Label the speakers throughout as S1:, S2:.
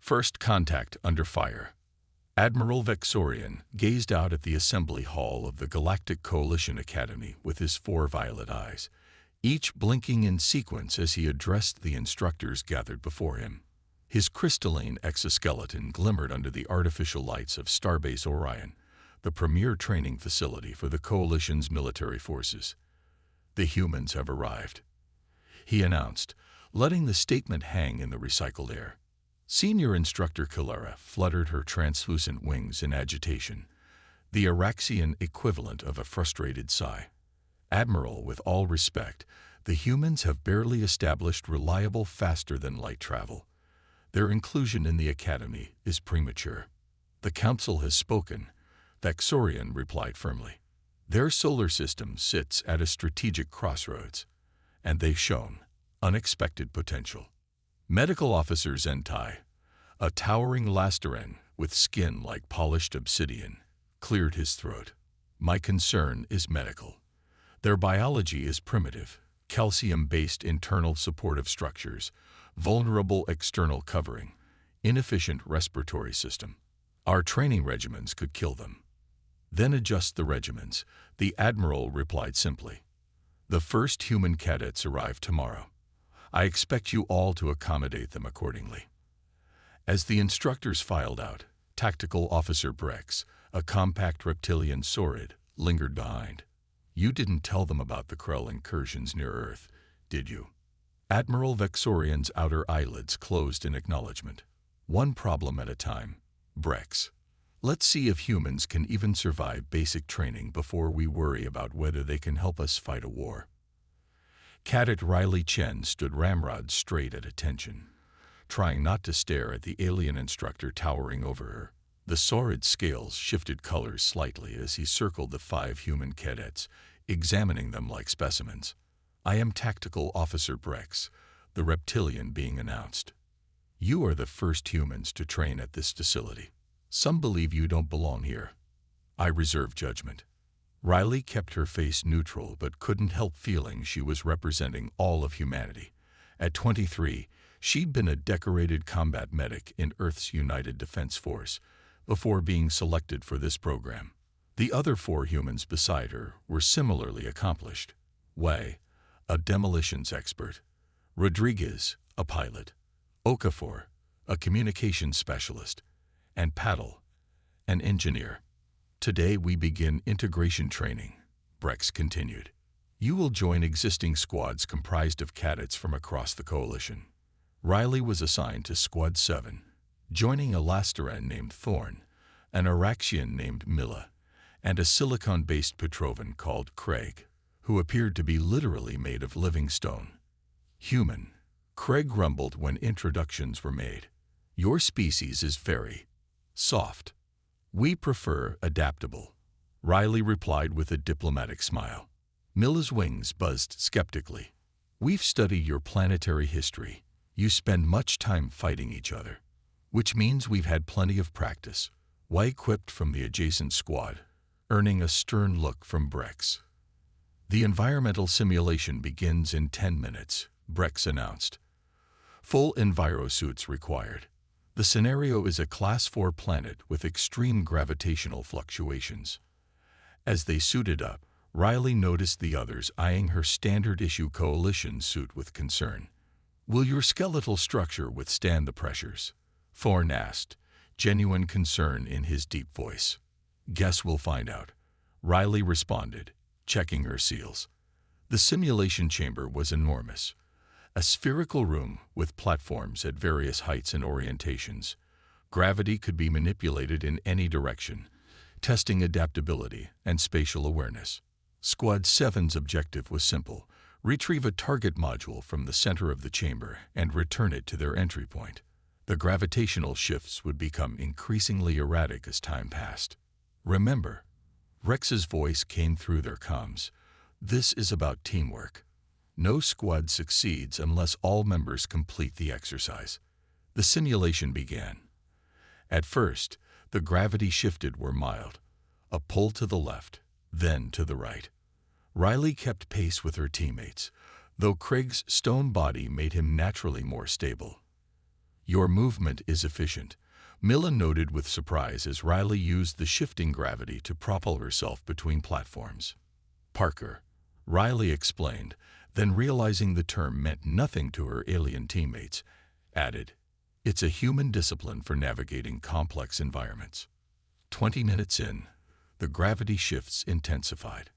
S1: First contact under fire. Admiral Vexorian gazed out at the assembly hall of the Galactic Coalition Academy with his 4 violet eyes, each blinking in sequence as he addressed the instructors gathered before him. His crystalline exoskeleton glimmered under the artificial lights of Starbase Orion, the premier training facility for the Coalition's military forces. "The humans have arrived," he announced, letting the statement hang in the recycled air. Senior Instructor Kilara fluttered her translucent wings in agitation, the Araxian equivalent of a frustrated sigh. "Admiral, with all respect, the humans have barely established reliable faster-than-light travel. Their inclusion in the Academy is premature." "The Council has spoken," Vexorian replied firmly. "Their solar system sits at a strategic crossroads, and they've shown unexpected potential." Medical Officer Zentai, a towering Lasteran with skin like polished obsidian, cleared his throat. "My concern is medical. Their biology is primitive, calcium-based internal supportive structures, vulnerable external covering, inefficient respiratory system. Our training regimens could kill them." "Then adjust the regimens," the Admiral replied simply. "The first human cadets arrive tomorrow. I expect you all to accommodate them accordingly." As the instructors filed out, Tactical Officer Brex, a compact reptilian saurid, lingered behind. "You didn't tell them about the Krell incursions near Earth, did you?" Admiral Vexorian's outer eyelids closed in acknowledgement. "One problem at a time, Brex. Let's see if humans can even survive basic training before we worry about whether they can help us fight a war." Cadet Riley Chen stood ramrod straight at attention, trying not to stare at the alien instructor towering over her. The saurid scales shifted colors slightly as he circled the 5 human cadets, examining them like specimens. "I am Tactical Officer Brex," the reptilian being announced. "You are the first humans to train at this facility. Some believe you don't belong here. I reserve judgment." Riley kept her face neutral but couldn't help feeling she was representing all of humanity. At 23, she'd been a decorated combat medic in Earth's United Defense Force before being selected for this program. The other 4 humans beside her were similarly accomplished. Wei, a demolitions expert; Rodriguez, a pilot; Okafor, a communications specialist; and Paddle, an engineer. "Today we begin integration training," Brex continued. "You will join existing squads comprised of cadets from across the Coalition." Riley was assigned to Squad 7, joining a Lasteran named Thorn, an Araxian named Milla, and a silicon-based Petrovan called Craig, who appeared to be literally made of living stone. "Human," Craig rumbled when introductions were made. "Your species is very soft. We prefer adaptable," Riley replied with a diplomatic smile. Milla's wings buzzed skeptically. "We've studied your planetary history. You spend much time fighting each other, which means we've had plenty of practice." Wei quipped from the adjacent squad, earning a stern look from Brex. "The environmental simulation begins in 10 minutes, Brex announced. "Full envirosuits required. The scenario is a Class 4 planet with extreme gravitational fluctuations." As they suited up, Riley noticed the others eyeing her standard-issue Coalition suit with concern. "Will your skeletal structure withstand the pressures?" Thorn asked, genuine concern in his deep voice. "Guess we'll find out," Riley responded, checking her seals. The simulation chamber was enormous. A spherical room with platforms at various heights and orientations. Gravity could be manipulated in any direction, testing adaptability and spatial awareness. Squad 7's objective was simple: retrieve a target module from the center of the chamber and return it to their entry point. The gravitational shifts would become increasingly erratic as time passed. "Remember," Rex's voice came through their comms, "this is about teamwork. No squad succeeds unless all members complete the exercise." The simulation began. At first, the gravity shifted were mild, a pull to the left, then to the right. Riley kept pace with her teammates, though Craig's stone body made him naturally more stable. Your movement is efficient, Milla noted with surprise as Riley used the shifting gravity to propel herself between platforms. Parker, Riley explained, then realizing the term meant nothing to her alien teammates, added, "It's a human discipline for navigating complex environments." 20 minutes in, the gravity shifts intensified.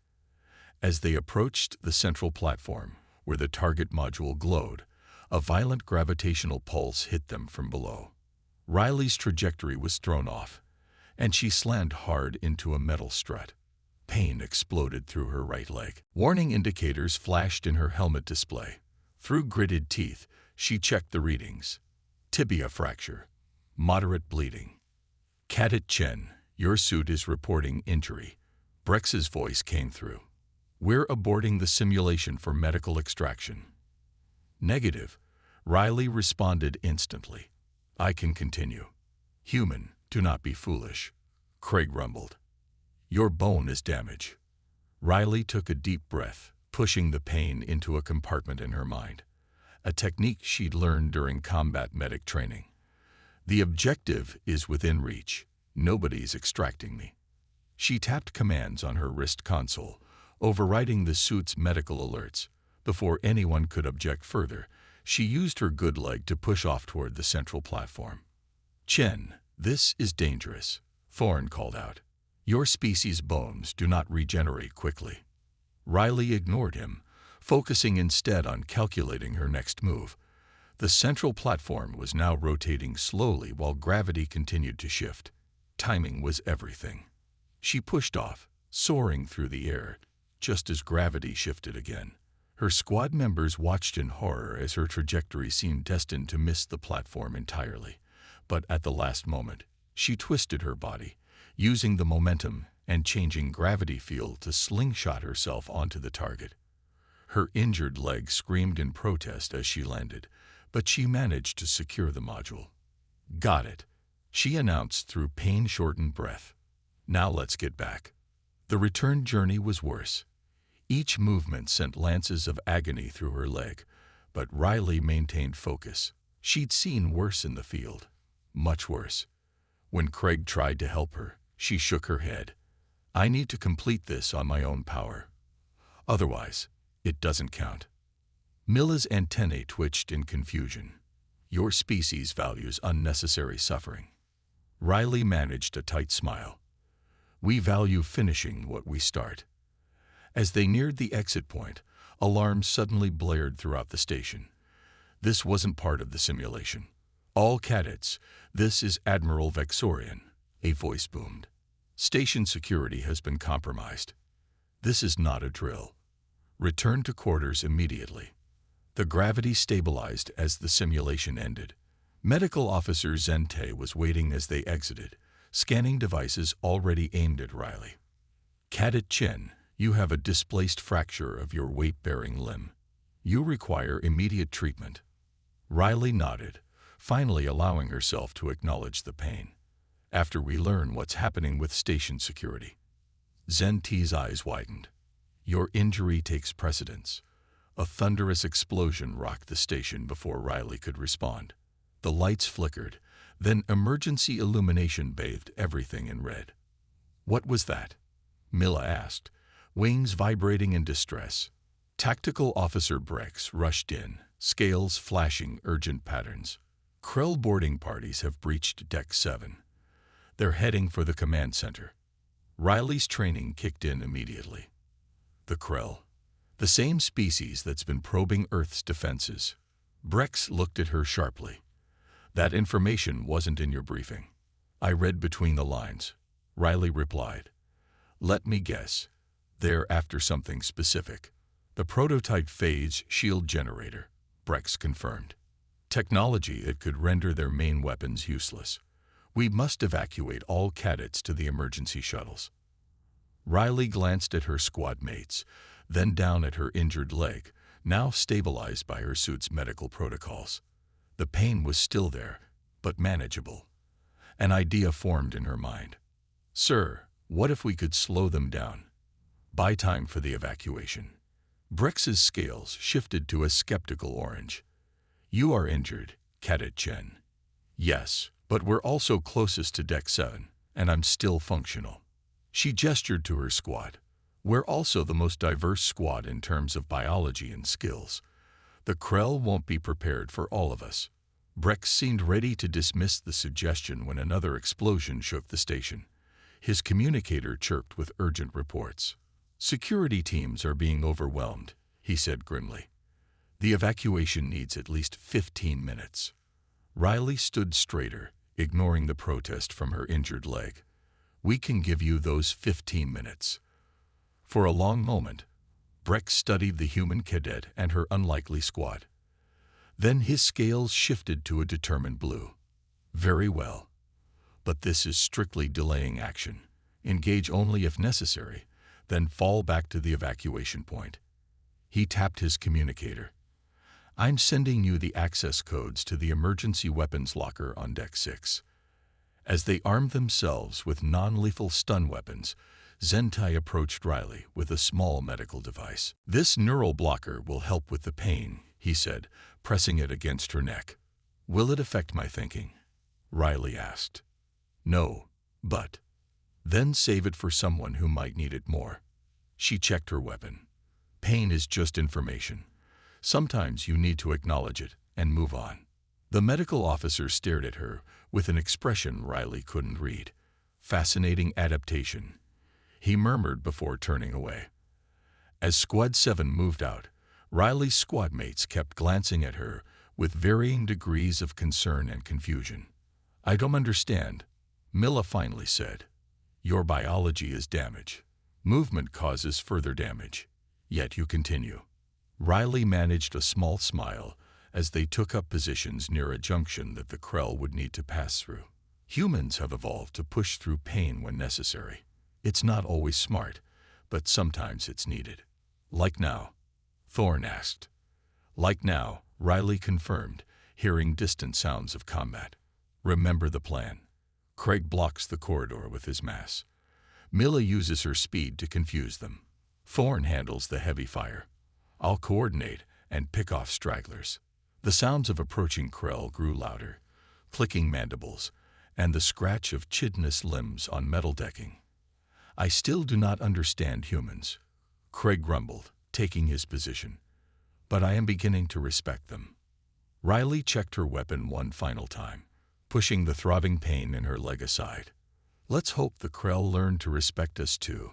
S1: As they approached the central platform, where the target module glowed, a violent gravitational pulse hit them from below. Riley's trajectory was thrown off, and she slammed hard into a metal strut. Pain exploded through her right leg. Warning indicators flashed in her helmet display. Through gritted teeth, she checked the readings. Tibia fracture. Moderate bleeding. Cadet Chen, your suit is reporting injury. Brex's voice came through. We're aborting the simulation for medical extraction. Negative. Riley responded instantly. I can continue. Human, do not be foolish. Craig rumbled. Your bone is damaged. Riley took a deep breath, pushing the pain into a compartment in her mind, a technique she'd learned during combat medic training. The objective is within reach. Nobody's extracting me. She tapped commands on her wrist console, overriding the suit's medical alerts. Before anyone could object further, she used her good leg to push off toward the central platform. Chen, this is dangerous, Thorne called out. Your species' bones do not regenerate quickly. Riley ignored him, focusing instead on calculating her next move. The central platform was now rotating slowly while gravity continued to shift. Timing was everything. She pushed off, soaring through the air, just as gravity shifted again. Her squad members watched in horror as her trajectory seemed destined to miss the platform entirely. But at the last moment, she twisted her body, using the momentum and changing gravity field to slingshot herself onto the target. Her injured leg screamed in protest as she landed, but she managed to secure the module. Got it, she announced through pain-shortened breath. Now let's get back. The return journey was worse. Each movement sent lances of agony through her leg, but Riley maintained focus. She'd seen worse in the field, much worse. When Craig tried to help her, she shook her head. I need to complete this on my own power. Otherwise, it doesn't count. Milla's antennae twitched in confusion. Your species values unnecessary suffering. Riley managed a tight smile. We value finishing what we start. As they neared the exit point, alarms suddenly blared throughout the station. This wasn't part of the simulation. All cadets, this is Admiral Vexorian, a voice boomed. Station security has been compromised. This is not a drill. Return to quarters immediately. The gravity stabilized as the simulation ended. Medical Officer Zente was waiting as they exited, scanning devices already aimed at Riley. Cadet Chen, you have a displaced fracture of your weight-bearing limb. You require immediate treatment. Riley nodded, finally allowing herself to acknowledge the pain. After we learn what's happening with station security. Zente's eyes widened. Your injury takes precedence. A thunderous explosion rocked the station before Riley could respond. The lights flickered, then emergency illumination bathed everything in red. What was that? Milla asked, wings vibrating in distress. Tactical Officer Brex rushed in, scales flashing urgent patterns. Krell boarding parties have breached Deck 7. They're heading for the command center. Riley's training kicked in immediately. The Krell, the same species that's been probing Earth's defenses. Brex looked at her sharply. That information wasn't in your briefing. I read between the lines. Riley replied. Let me guess. They're after something specific. The prototype phase shield generator, Brex confirmed. Technology that could render their main weapons useless. We must evacuate all cadets to the emergency shuttles. Riley glanced at her squad mates, then down at her injured leg, now stabilized by her suit's medical protocols. The pain was still there, but manageable. An idea formed in her mind. Sir, what if we could slow them down? Buy time for the evacuation. Brex's scales shifted to a skeptical orange. You are injured, Cadet Chen. Yes, but we're also closest to Deck 7, and I'm still functional. She gestured to her squad. We're also the most diverse squad in terms of biology and skills. The Krell won't be prepared for all of us. Breck seemed ready to dismiss the suggestion when another explosion shook the station. His communicator chirped with urgent reports. Security teams are being overwhelmed, he said grimly. The evacuation needs at least 15 minutes. Riley stood straighter, ignoring the protest from her injured leg. We can give you those 15 minutes. For a long moment, Breck studied the human cadet and her unlikely squad. Then his scales shifted to a determined blue. Very well. But this is strictly delaying action. Engage only if necessary, then fall back to the evacuation point. He tapped his communicator. I'm sending you the access codes to the emergency weapons locker on Deck 6. As they armed themselves with non-lethal stun weapons, Zentai approached Riley with a small medical device. This neural blocker will help with the pain, he said, pressing it against her neck. Will it affect my thinking? Riley asked. No, but then save it for someone who might need it more. She checked her weapon. Pain is just information. Sometimes you need to acknowledge it and move on. The medical officer stared at her with an expression Riley couldn't read. Fascinating adaptation, he murmured before turning away. As Squad 7 moved out, Riley's squad mates kept glancing at her with varying degrees of concern and confusion. I don't understand, Milla finally said. Your biology is damaged. Movement causes further damage. Yet you continue. Riley managed a small smile as they took up positions near a junction that the Krell would need to pass through. Humans have evolved to push through pain when necessary. It's not always smart, but sometimes it's needed. Like now? Thorne asked. Like now, Riley confirmed, hearing distant sounds of combat. Remember the plan. Craig blocks the corridor with his mass. Milla uses her speed to confuse them. Thorne handles the heavy fire. I'll coordinate and pick off stragglers. The sounds of approaching Krell grew louder, clicking mandibles, and the scratch of chitinous limbs on metal decking. I still do not understand humans, Craig grumbled, taking his position. But I am beginning to respect them. Riley checked her weapon one final time, pushing the throbbing pain in her leg aside. Let's hope the Krell learn to respect us too.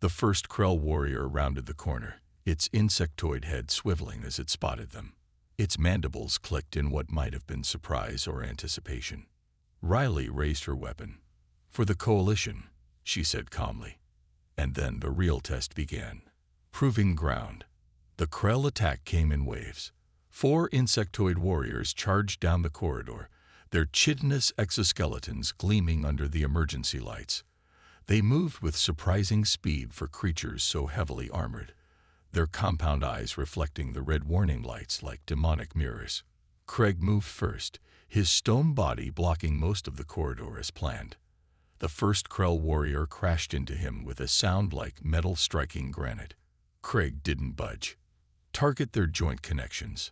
S1: The first Krell warrior rounded the corner, its insectoid head swiveling as it spotted them. Its mandibles clicked in what might have been surprise or anticipation. Riley raised her weapon. For the Coalition, she said calmly. And then the real test began. Proving ground. The Krell attack came in waves. 4 insectoid warriors charged down the corridor, their chitinous exoskeletons gleaming under the emergency lights. They moved with surprising speed for creatures so heavily armored, their compound eyes reflecting the red warning lights like demonic mirrors. Craig moved first, his stone body blocking most of the corridor as planned. The first Krell warrior crashed into him with a sound like metal striking granite. Craig didn't budge. Target their joint connections.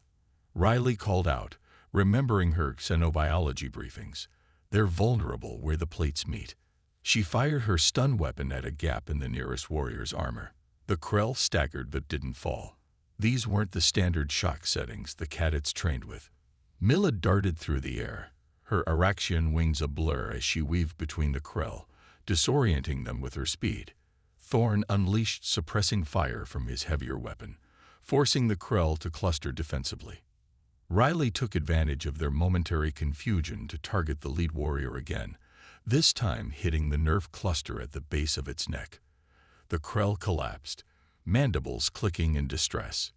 S1: Riley called out, remembering her xenobiology briefings. They're vulnerable where the plates meet. She fired her stun weapon at a gap in the nearest warrior's armor. The Krell staggered but didn't fall. These weren't the standard shock settings the cadets trained with. Milla darted through the air, her Araxian wings a blur as she weaved between the Krell, disorienting them with her speed. Thorne unleashed suppressing fire from his heavier weapon, forcing the Krell to cluster defensively. Riley took advantage of their momentary confusion to target the lead warrior again, this time hitting the nerve cluster at the base of its neck. The Krell collapsed, mandibles clicking in distress.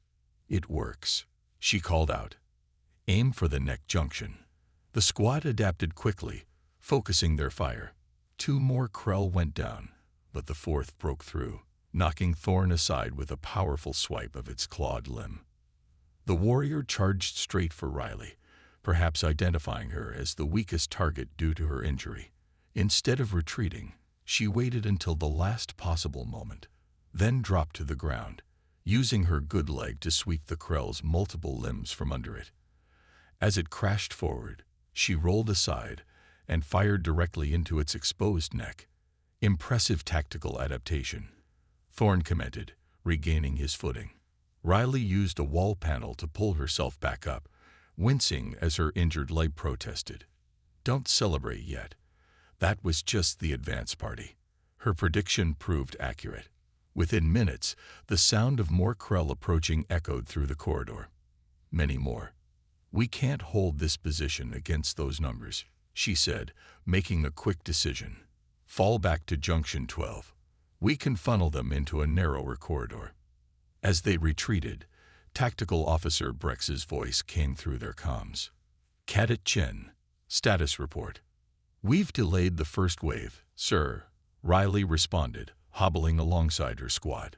S1: It works, she called out. Aim for the neck junction. The squad adapted quickly, focusing their fire. 2 more Krell went down, but the 4th broke through, knocking Thorne aside with a powerful swipe of its clawed limb. The warrior charged straight for Riley, perhaps identifying her as the weakest target due to her injury. Instead of retreating, she waited until the last possible moment, then dropped to the ground, using her good leg to sweep the Krell's multiple limbs from under it. As it crashed forward, She rolled aside and fired directly into its exposed neck. Impressive tactical adaptation, Thorne commented, regaining his footing. Riley used a wall panel to pull herself back up, wincing as her injured leg protested. Don't celebrate yet. That was just the advance party. Her prediction proved accurate. Within minutes, the sound of more Krell approaching echoed through the corridor. Many more. We can't hold this position against those numbers, she said, making a quick decision. Fall back to Junction 12. We can funnel them into a narrower corridor. As they retreated, Tactical Officer Brex's voice came through their comms. Cadet Chen, status report. We've delayed the first wave, sir, Riley responded, hobbling alongside her squad.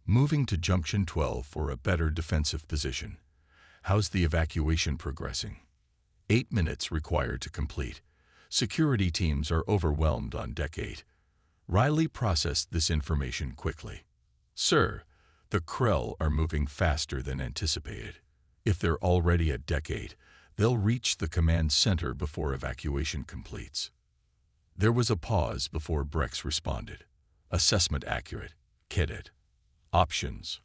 S1: Moving to Junction 12 for a better defensive position. How's the evacuation progressing? 8 minutes required to complete. Security teams are overwhelmed on Deck 8. Riley processed this information quickly. Sir, the Krell are moving faster than anticipated. If they're already at Deck 8, they'll reach the command center before evacuation completes. There was a pause before Brex responded. Assessment accurate. Cadet. Options.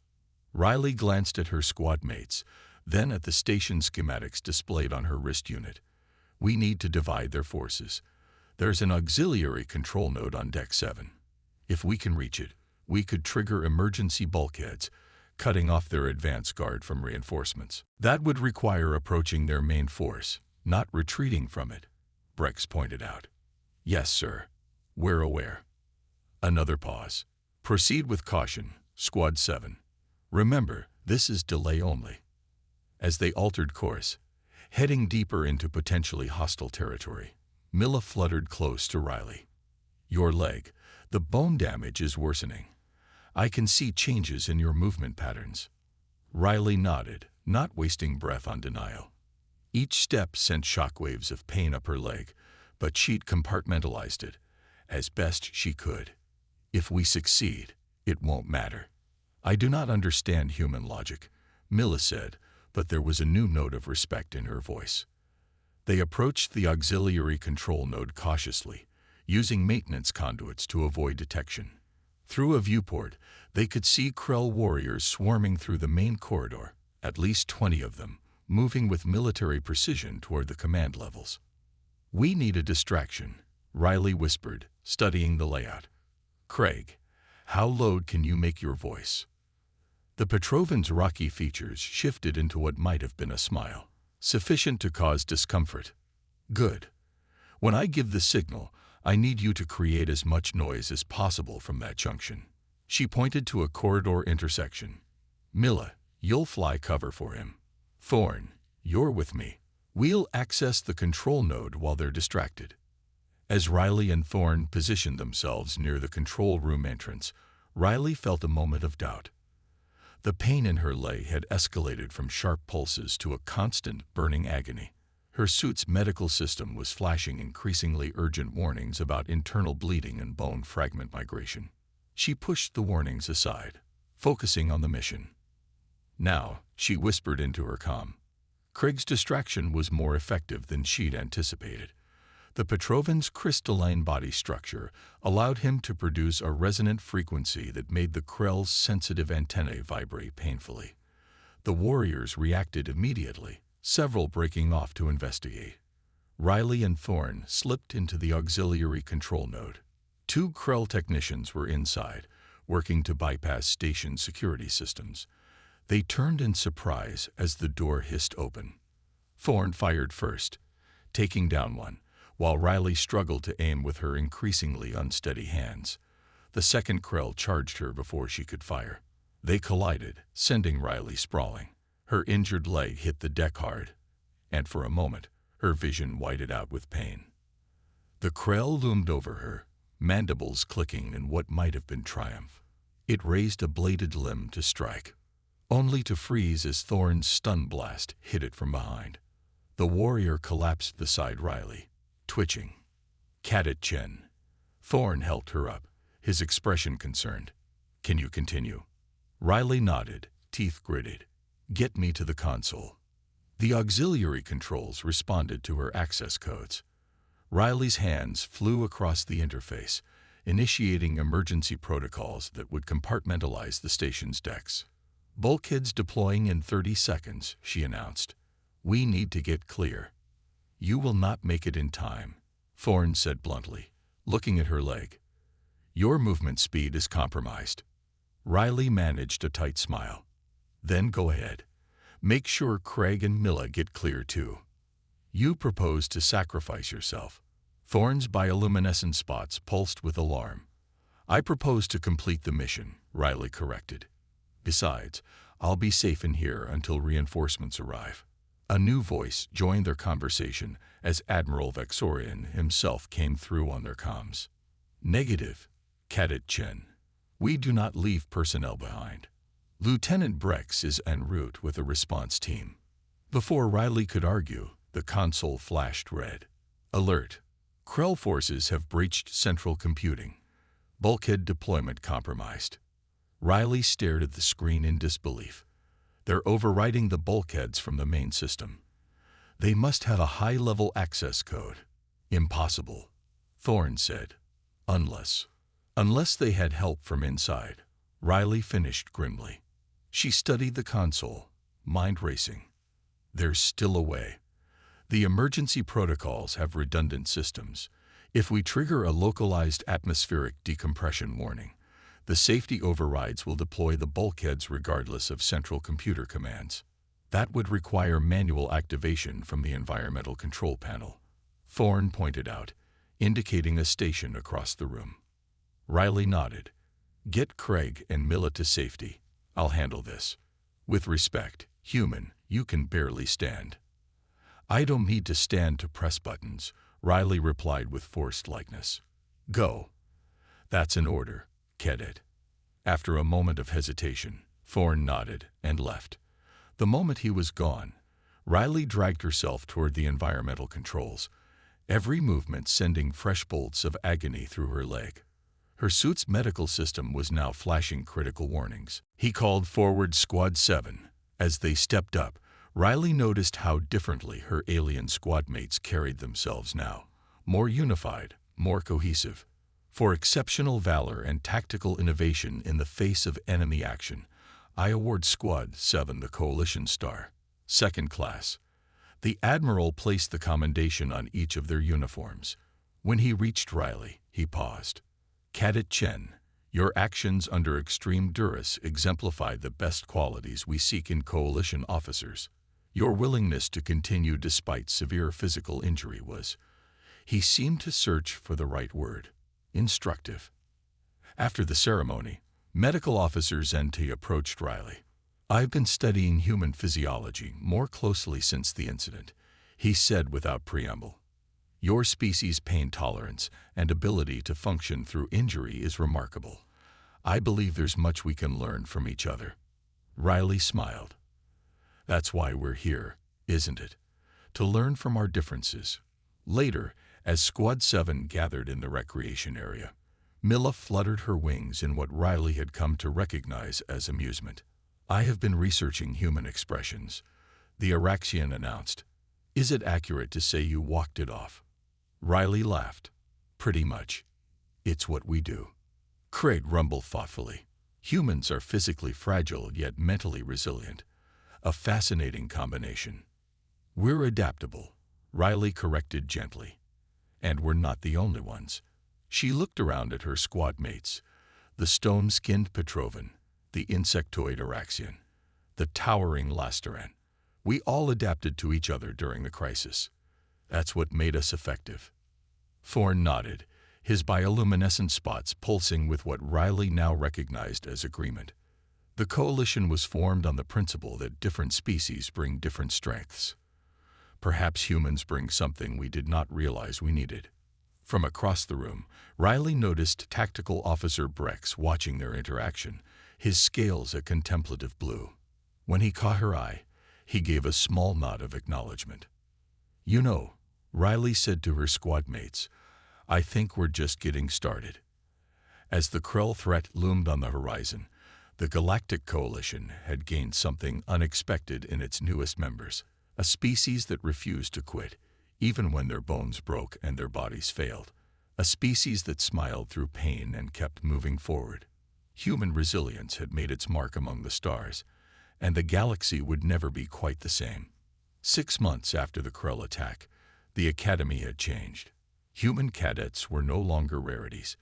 S1: Riley glanced at her squad mates, then at the station schematics displayed on her wrist unit. We need to divide their forces. There's an auxiliary control node on Deck 7. If we can reach it, we could trigger emergency bulkheads, cutting off their advance guard from reinforcements. That would require approaching their main force, not retreating from it, Brex pointed out. Yes, sir. We're aware. Another pause. Proceed with caution, Squad 7. Remember, this is delay only. As they altered course, heading deeper into potentially hostile territory, Milla fluttered close to Riley. Your leg. The bone damage is worsening. I can see changes in your movement patterns. Riley nodded, not wasting breath on denial. Each step sent shockwaves of pain up her leg, but she'd compartmentalized it, as best she could. If we succeed, it won't matter. I do not understand human logic, Milla said, but there was a new note of respect in her voice. They approached the auxiliary control node cautiously, using maintenance conduits to avoid detection. Through a viewport, they could see Krell warriors swarming through the main corridor, at least 20 of them, moving with military precision toward the command levels. We need a distraction, Riley whispered, studying the layout. Craig, how loud can you make your voice? The Petrovan's rocky features shifted into what might have been a smile, sufficient to cause discomfort. Good. When I give the signal, I need you to create as much noise as possible from that junction. She pointed to a corridor intersection. Milla, you'll fly cover for him. Thorne, you're with me. We'll access the control node while they're distracted. As Riley and Thorne positioned themselves near the control room entrance, Riley felt a moment of doubt. The pain in her leg had escalated from sharp pulses to a constant burning agony. Her suit's medical system was flashing increasingly urgent warnings about internal bleeding and bone fragment migration. She pushed the warnings aside, focusing on the mission. Now, she whispered into her comm. Craig's distraction was more effective than she'd anticipated. The Petrovan's crystalline body structure allowed him to produce a resonant frequency that made the Krell's sensitive antennae vibrate painfully. The warriors reacted immediately, several breaking off to investigate. Riley and Thorne slipped into the auxiliary control node. 2 Krell technicians were inside, working to bypass station security systems. They turned in surprise as the door hissed open. Thorne fired first, taking down one, while Riley struggled to aim with her increasingly unsteady hands. The second Krell charged her before she could fire. They collided, sending Riley sprawling. Her injured leg hit the deck hard, and for a moment, her vision whited out with pain. The Krell loomed over her, mandibles clicking in what might have been triumph. It raised a bladed limb to strike, only to freeze as Thorne's stun blast hit it from behind. The warrior collapsed beside Riley, twitching. Cadet Chen. Thorne helped her up, his expression concerned. Can you continue? Riley nodded, teeth gritted. Get me to the console. The auxiliary controls responded to her access codes. Riley's hands flew across the interface, initiating emergency protocols that would compartmentalize the station's decks. "Bulkheads deploying in 30 seconds, she announced. "We need to get clear." "You will not make it in time," Thorne said bluntly, looking at her leg. "Your movement speed is compromised." Riley managed a tight smile. "Then go ahead. Make sure Craig and Milla get clear too." "You propose to sacrifice yourself." Thorne's bioluminescent spots pulsed with alarm. "I propose to complete the mission," Riley corrected. "Besides, I'll be safe in here until reinforcements arrive." A new voice joined their conversation as Admiral Vexorian himself came through on their comms. "Negative, Cadet Chen. We do not leave personnel behind. Lieutenant Brex is en route with a response team." Before Riley could argue, the console flashed red. "Alert. Krell forces have breached central computing. Bulkhead deployment compromised." Riley stared at the screen in disbelief. "They're overriding the bulkheads from the main system. They must have a high-level access code." "Impossible," Thorne said. Unless they had help from inside," Riley finished grimly. She studied the console, mind racing. "There's still a way. The emergency protocols have redundant systems. If we trigger a localized atmospheric decompression warning, the safety overrides will deploy the bulkheads regardless of central computer commands. That would require manual activation from the environmental control panel," Thorne pointed out, indicating a station across the room. Riley nodded. "Get Craig and Milla to safety. I'll handle this. With respect, human, you can barely stand." "I don't need to stand to press buttons," Riley replied with forced lightness. "Go." "That's an order, Cadet." After a moment of hesitation, Thorne nodded and left. The moment he was gone, Riley dragged herself toward the environmental controls, every movement sending fresh bolts of agony through her leg. Her suit's medical system was now flashing critical warnings. He called forward Squad 7. As they stepped up, Riley noticed how differently her alien squad mates carried themselves now. More unified, more cohesive. For exceptional valor and tactical innovation in the face of enemy action, I award Squad 7 the Coalition Star, second class. The Admiral placed the commendation on each of their uniforms. When he reached Riley, he paused. "Cadet Chen, your actions under extreme duress exemplify the best qualities we seek in Coalition officers. Your willingness to continue despite severe physical injury was," he seemed to search for the right word, "instructive." After the ceremony, Medical Officer Zenti approached Riley. "I've been studying human physiology more closely since the incident," he said without preamble. "Your species' pain tolerance and ability to function through injury is remarkable. I believe there's much we can learn from each other." Riley smiled. "That's why we're here, isn't it? To learn from our differences." Later, as Squad 7 gathered in the recreation area, Milla fluttered her wings in what Riley had come to recognize as amusement. "I have been researching human expressions," the Araxian announced. "Is it accurate to say you walked it off?" Riley laughed. "Pretty much. It's what we do." Craig rumbled thoughtfully. "Humans are physically fragile yet mentally resilient. A fascinating combination." "We're adaptable," Riley corrected gently. "And we're not the only ones." She looked around at her squad mates, the stone-skinned Petrovan, the insectoid Araxian, the towering Lasteran. "We all adapted to each other during the crisis. That's what made us effective." Thorne nodded, his bioluminescent spots pulsing with what Riley now recognized as agreement. The coalition was formed on the principle that different species bring different strengths. Perhaps humans bring something we did not realize we needed. From across the room, Riley noticed Tactical Officer Brex watching their interaction, his scales a contemplative blue. When he caught her eye, he gave a small nod of acknowledgement. "You know," Riley said to her squad mates, "I think we're just getting started." As the Krell threat loomed on the horizon, the Galactic Coalition had gained something unexpected in its newest members, a species that refused to quit, even when their bones broke and their bodies failed. A species that smiled through pain and kept moving forward. Human resilience had made its mark among the stars, and the galaxy would never be quite the same. 6 months after the Krell attack, the Academy had changed. Human cadets were no longer rarities.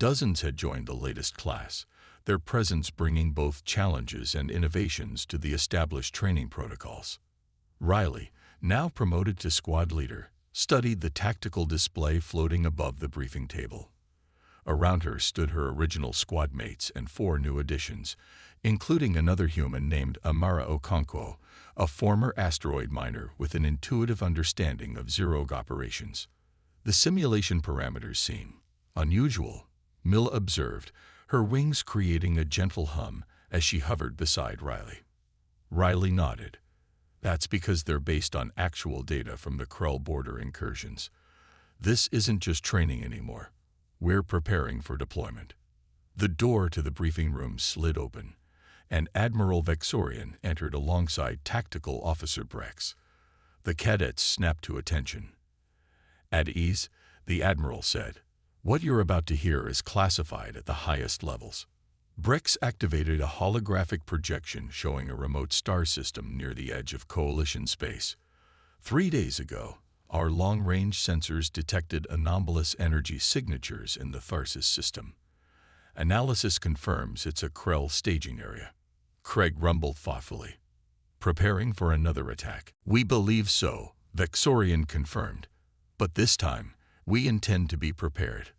S1: Dozens had joined the latest class, their presence bringing both challenges and innovations to the established training protocols. Riley, now promoted to squad leader, studied the tactical display floating above the briefing table. Around her stood her original squad mates and 4 new additions, including another human named Amara Okonkwo, a former asteroid miner with an intuitive understanding of Zerog operations. The simulation parameters seem unusual, Milla observed, her wings creating a gentle hum as she hovered beside Riley. Riley nodded. That's because they're based on actual data from the Krell border incursions. This isn't just training anymore. We're preparing for deployment. The door to the briefing room slid open, and Admiral Vexorian entered alongside Tactical Officer Brex. The cadets snapped to attention. At ease, the Admiral said, "What you're about to hear is classified at the highest levels." Brex activated a holographic projection showing a remote star system near the edge of Coalition space. 3 days ago, our long-range sensors detected anomalous energy signatures in the Tharsis system. Analysis confirms it's a Krell staging area. Craig rumbled thoughtfully. Preparing for another attack. We believe so, Vexorian confirmed. But this time, we intend to be prepared.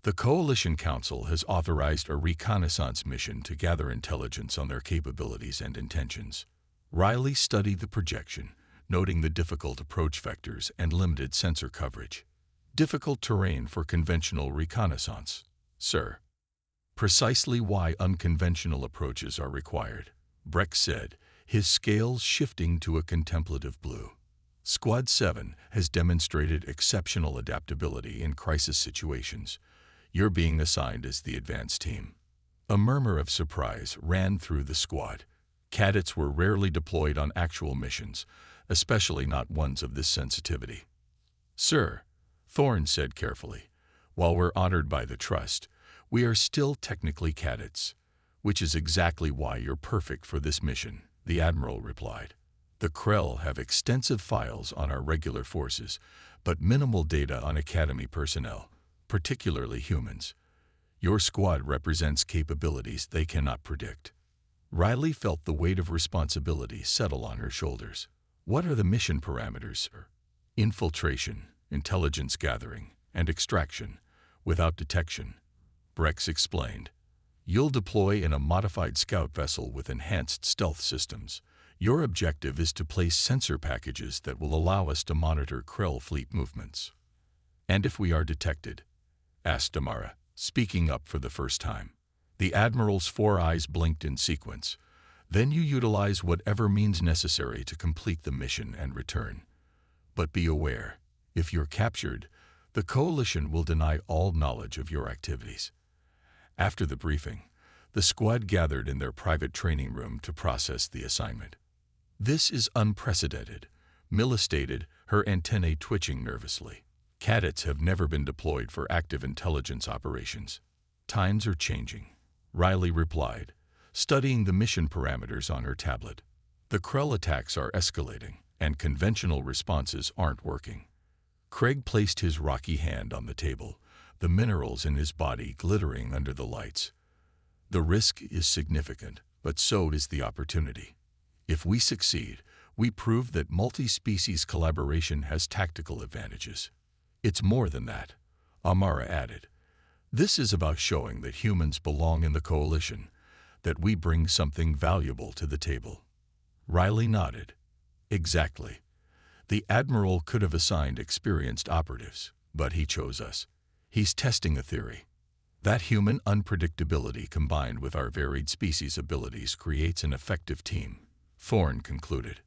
S1: The Coalition Council has authorized a reconnaissance mission to gather intelligence on their capabilities and intentions. Riley studied the projection, noting the difficult approach vectors and limited sensor coverage. Difficult terrain for conventional reconnaissance, sir. Precisely why unconventional approaches are required, Brex said, his scales shifting to a contemplative blue. Squad 7 has demonstrated exceptional adaptability in crisis situations. You're being assigned as the advance team. A murmur of surprise ran through the squad. Cadets were rarely deployed on actual missions, especially not ones of this sensitivity. Sir, Thorne said carefully, while we're honored by the trust, we are still technically cadets, which is exactly why you're perfect for this mission, the Admiral replied. The Krell have extensive files on our regular forces, but minimal data on Academy personnel, particularly humans. Your squad represents capabilities they cannot predict. Riley felt the weight of responsibility settle on her shoulders. What are the mission parameters, sir? Infiltration, intelligence gathering, and extraction, without detection, Brex explained. You'll deploy in a modified scout vessel with enhanced stealth systems. Your objective is to place sensor packages that will allow us to monitor Krell fleet movements. And if we are detected? Asked Amara, speaking up for the first time. The Admiral's 4 eyes blinked in sequence. Then you utilize whatever means necessary to complete the mission and return. But be aware, if you're captured, the Coalition will deny all knowledge of your activities. After the briefing, the squad gathered in their private training room to process the assignment. This is unprecedented, Milla stated, her antennae twitching nervously. Cadets have never been deployed for active intelligence operations. Times are changing, Riley replied, studying the mission parameters on her tablet. The Krell attacks are escalating, and conventional responses aren't working. Craig placed his rocky hand on the table, the minerals in his body glittering under the lights. The risk is significant, but so is the opportunity. If we succeed, we prove that multi-species collaboration has tactical advantages. It's more than that, Amara added. This is about showing that humans belong in the Coalition, that we bring something valuable to the table. Riley nodded. Exactly. The Admiral could have assigned experienced operatives, but he chose us. He's testing a theory. That human unpredictability combined with our varied species abilities creates an effective team, Thorne concluded.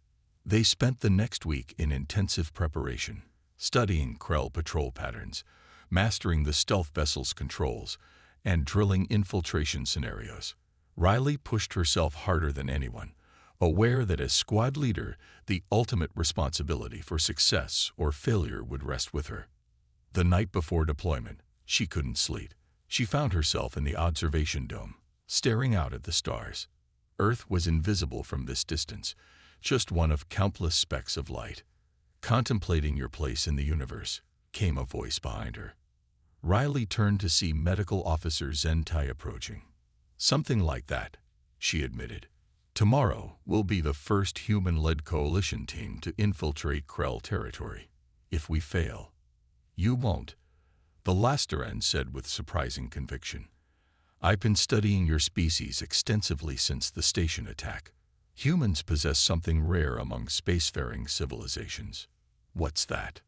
S1: They spent the next week in intensive preparation, studying Krell patrol patterns, mastering the stealth vessel's controls, and drilling infiltration scenarios. Riley pushed herself harder than anyone, aware that as squad leader, the ultimate responsibility for success or failure would rest with her. The night before deployment, she couldn't sleep. She found herself in the observation dome, staring out at the stars. Earth was invisible from this distance, just one of countless specks of light. Contemplating your place in the universe, came a voice behind her. Riley turned to see Medical Officer Zentai approaching. Something like that, she admitted. Tomorrow will be the first human-led coalition team to infiltrate Krell territory. If we fail, you won't, the Lasteran said with surprising conviction. I've been studying your species extensively since the station attack. Humans possess something rare among spacefaring civilizations. What's that?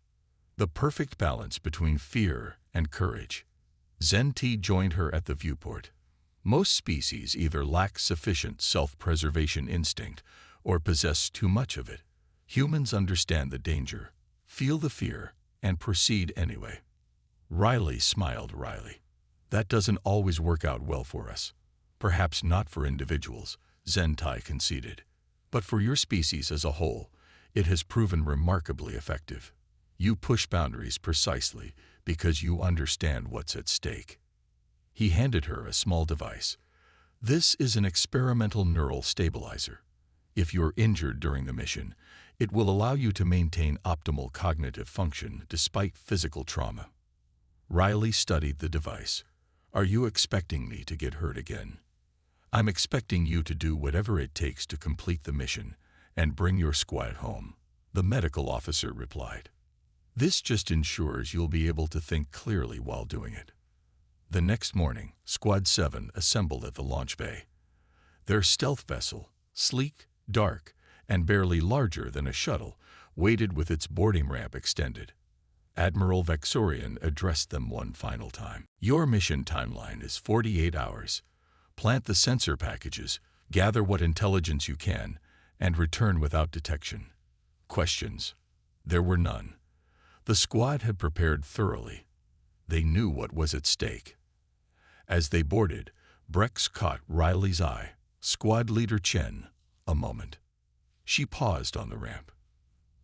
S1: The perfect balance between fear and courage. Zen-T joined her at the viewport. Most species either lack sufficient self-preservation instinct or possess too much of it. Humans understand the danger, feel the fear, and proceed anyway. Riley smiled wryly. That doesn't always work out well for us. Perhaps not for individuals, Zentai conceded. But for your species as a whole, it has proven remarkably effective. You push boundaries precisely because you understand what's at stake. He handed her a small device. This is an experimental neural stabilizer. If you're injured during the mission, it will allow you to maintain optimal cognitive function despite physical trauma. Riley studied the device. Are you expecting me to get hurt again? I'm expecting you to do whatever it takes to complete the mission and bring your squad home, the medical officer replied. This just ensures you'll be able to think clearly while doing it. The next morning, Squad 7 assembled at the launch bay. Their stealth vessel, sleek, dark, and barely larger than a shuttle, waited with its boarding ramp extended. Admiral Vexorian addressed them one final time. Your mission timeline is 48 hours. Plant the sensor packages, gather what intelligence you can, and return without detection. Questions? There were none. The squad had prepared thoroughly. They knew what was at stake. As they boarded, Brex caught Riley's eye. Squad leader Chen, a moment. She paused on the ramp.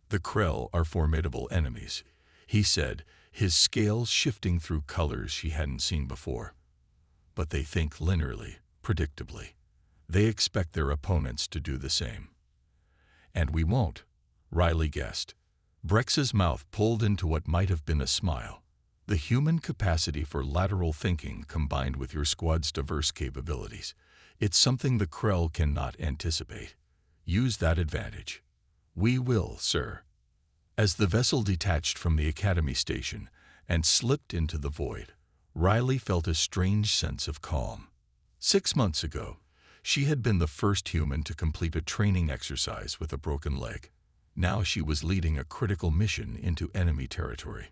S1: The Krell are formidable enemies, he said, his scales shifting through colors she hadn't seen before. But they think linearly, predictably. They expect their opponents to do the same. And we won't, Riley guessed. Brex's mouth pulled into what might have been a smile. The human capacity for lateral thinking combined with your squad's diverse capabilities. It's something the Krell cannot anticipate. Use that advantage. We will, sir. As the vessel detached from the Academy station and slipped into the void, Riley felt a strange sense of calm. 6 months ago, she had been the first human to complete a training exercise with a broken leg. Now she was leading a critical mission into enemy territory.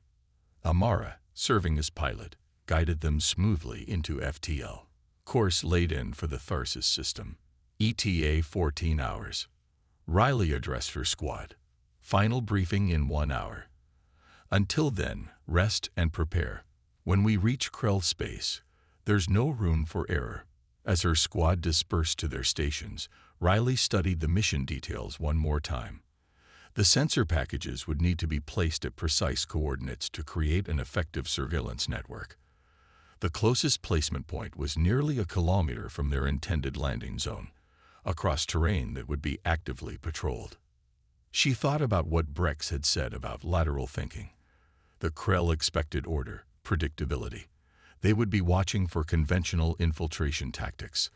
S1: Amara, serving as pilot, guided them smoothly into FTL. Course laid in for the Tharsis system. ETA 14 hours. Riley addressed her squad. Final briefing in 1 hour. Until then, rest and prepare. When we reach Krell space, there's no room for error. As her squad dispersed to their stations, Riley studied the mission details one more time. The sensor packages would need to be placed at precise coordinates to create an effective surveillance network. The closest placement point was nearly a kilometer from their intended landing zone, across terrain that would be actively patrolled. She thought about what Brex had said about lateral thinking. The Krell expected order, predictability. They would be watching for conventional infiltration tactics.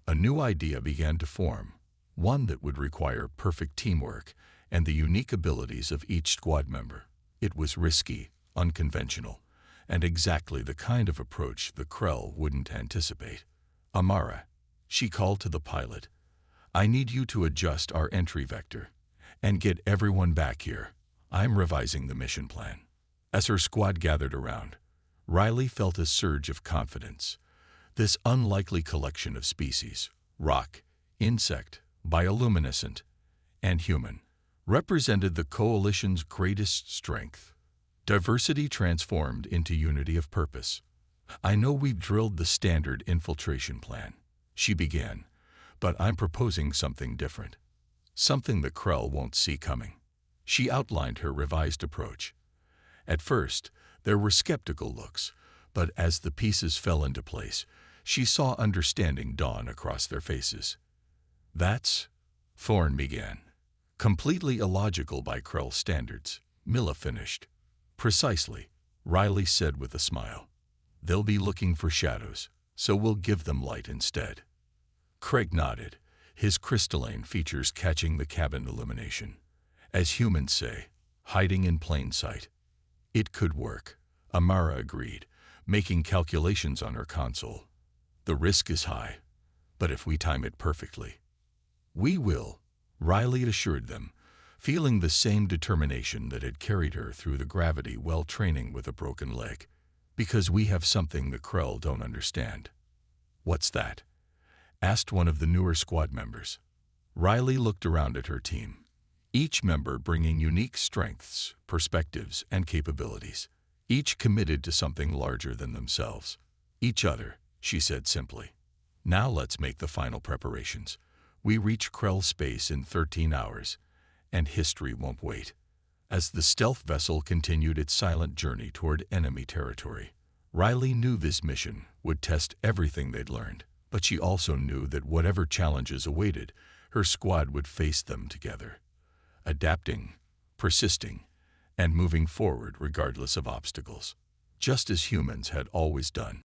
S1: A new idea began to form, one that would require perfect teamwork and the unique abilities of each squad member. It was risky, unconventional, and exactly the kind of approach the Krell wouldn't anticipate. Amara, she called to the pilot, I need you to adjust our entry vector and get everyone back here. I'm revising the mission plan. As her squad gathered around, Riley felt a surge of confidence. This unlikely collection of species, rock, insect, bioluminescent, and human, represented the coalition's greatest strength. Diversity transformed into unity of purpose. I know we've drilled the standard infiltration plan, she began, But I'm proposing something different. Something the Krell won't see coming. She outlined her revised approach. At first, there were skeptical looks, but as the pieces fell into place, she saw understanding dawn across their faces. That's, Thorne began. Completely illogical by Krell standards, Milla finished. Precisely, Riley said with a smile. They'll be looking for shadows, so we'll give them light instead. Craig nodded, his crystalline features catching the cabin illumination. As humans say, hiding in plain sight. It could work, Amara agreed, making calculations on her console. The risk is high, but if we time it perfectly. We will, Riley assured them, feeling the same determination that had carried her through the gravity while training with a broken leg. Because we have something the Krell don't understand. What's that? Asked one of the newer squad members. Riley looked around at her team, each member bringing unique strengths, perspectives, and capabilities, each committed to something larger than themselves. Each other, she said simply. Now let's make the final preparations. We reach Krell space in 13 hours, and history won't wait. As the stealth vessel continued its silent journey toward enemy territory, Riley knew this mission would test everything they'd learned, but she also knew that whatever challenges awaited, her squad would face them together, adapting, persisting, and moving forward regardless of obstacles, just as humans had always done.